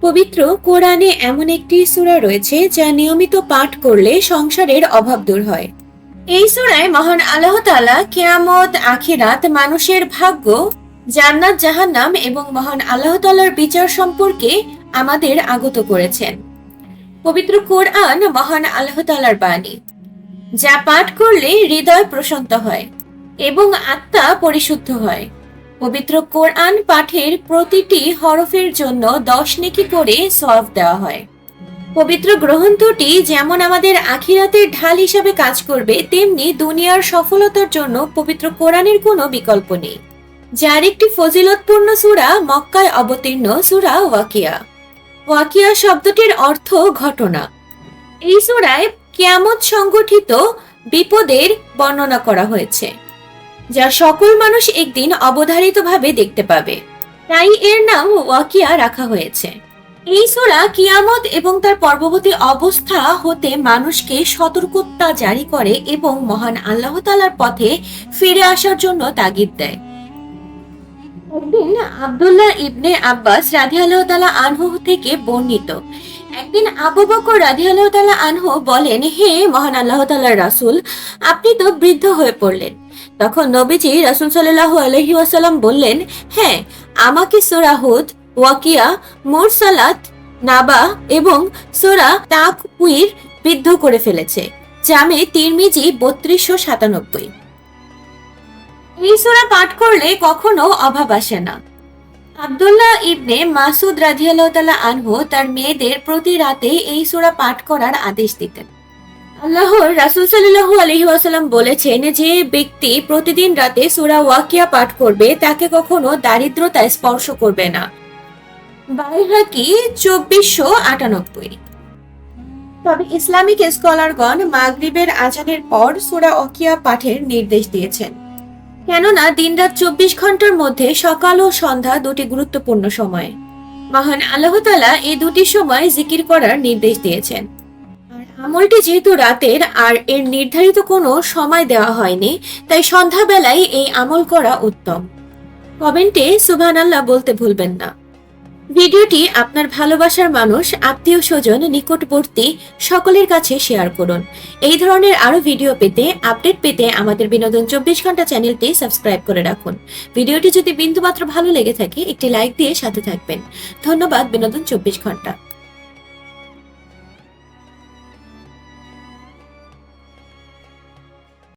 পবিত্র কোরআনে এমন একটি সূরা রয়েছে যা নিয়মিত পাঠ করলে সংসারের অভাব দূর হয়। এই সূরায় মহান আল্লাহ তাআলা কিয়ামত, আখিরাত, মানুষের ভাগ্য, জান্নাত, জাহান্নাম এবং মহান আল্লাহ তাআলার বিচার সম্পর্কে আমাদের আগত করেছেন। পবিত্র কোরআন মহান আল্লাহ তাআলার বাণী, যা পাঠ করলে হৃদয় প্রশান্ত হয় এবং আত্মা পরিশুদ্ধ হয়। পবিত্র কোরআন পাঠের প্রতিটি হরফের জন্য 10 নেকি করে সওয়াব দেওয়া হয়। পবিত্র গ্রন্থটি যেমন আমাদের আখিরাতের ঢাল হিসাবে কাজ করবে, তেমনি দুনিয়ার সফলতার জন্য পবিত্র কোরআনের কোনো বিকল্প নেই। যার একটি ফজিলতপূর্ণ সূরা মক্কায় অবতীর্ণ সূরা ওয়াকিয়া। ওয়াকিয়া শব্দটির অর্থ ঘটনা। এই সূরায় কিয়ামত সংঘটিত বিপদের বর্ণনা করা হয়েছে, যা সকল মানুষ একদিন অবধারিতভাবে দেখতে পাবে, তাই এর নাম ওয়াকিয়া রাখা হয়েছে। এই সূরা কিয়ামত এবং তার পরবর্তী অবস্থা হতে মানুষকে সতর্কতা জারি করে এবং মহান আল্লাহ তাআলার পথে ফিরে আসার জন্য তাগিদ দেয়। একদিন আব্দুল্লাহ ইবনে আব্বাস রাদিয়াল্লাহু তাআলা আনহু থেকে বর্ণিত, একদিন আবু বকর রাদিয়াল্লাহু তাআলা আনহু বলেন, হে মহান আল্লাহ তাআলার রাসূল, আপনি তো বৃদ্ধ হয়ে পড়লেন। তখন নবীজি রাসূল সাল্লাল্লাহু আলাইহি ওয়াসাল্লাম বললেন, হ্যাঁ, আমাকে সূরা হুদ, ওয়াকিয়া, মুরসালাত, নাবা এবং সূরা তাকউইর বৃদ্ধ করে ফেলেছে। জামে তিরমিজি 3297। এই সূরা পাঠ করলে কখনো অভাব আসে না। আব্দুল্লাহ ইবনে মাসুদ রাদিয়াল্লাহু তাআলা আনহু তার মেয়েদের প্রতি রাতে এই সূরা পাঠ করার আদেশ দিতেন। আল্লাহর রাসূল সাল্লাল্লাহু আলাইহি ওয়াসাল্লাম বলেছেন, যে ব্যক্তি প্রতিদিন রাতে সূরা ওয়াকিয়া পাঠ করবে তাকে কখনো দারিদ্রতা স্পর্শ করবে না। বাইহাকি 2498। তবে ইসলামিক স্কলারগণ মাগরিবের আজানের পর সূরা ওয়াকিয়া পাঠের নির্দেশ দিয়েছেন, কেননা দিনরাত 24 ঘন্টার মধ্যে সকাল ও সন্ধ্যা দুটি গুরুত্বপূর্ণ সময়। মহান আল্লাহ তাআলা এই দুটি সময় জিকির করার নির্দেশ দিয়েছেন। আর আমলটি যেহেতু রাতের আর এর নির্ধারিত কোনো সময় দেওয়া হয়নি, তাই সন্ধ্যাবেলায় এই আমল করা উত্তম। কমেন্টে সুবহানাল্লাহ বলতে ভুলবেন না। ভিডিওটি আপনার ভালোবাসার মানুষ, আত্মীয় স্বজন, নিকটবর্তী সকলের কাছে শেয়ার করুন। এই ধরনের আরো ভিডিও পেতে, আপডেট পেতে আমাদের বিনোদন 24 ঘন্টা চ্যানেলটি সাবস্ক্রাইব করে রাখুন। ভিডিওটি যদি বিন্দুমাত্র ভালো লেগে থাকে একটি লাইক দিয়ে সাথে থাকবেন। ধন্যবাদ। বিনোদন 24 ঘন্টা।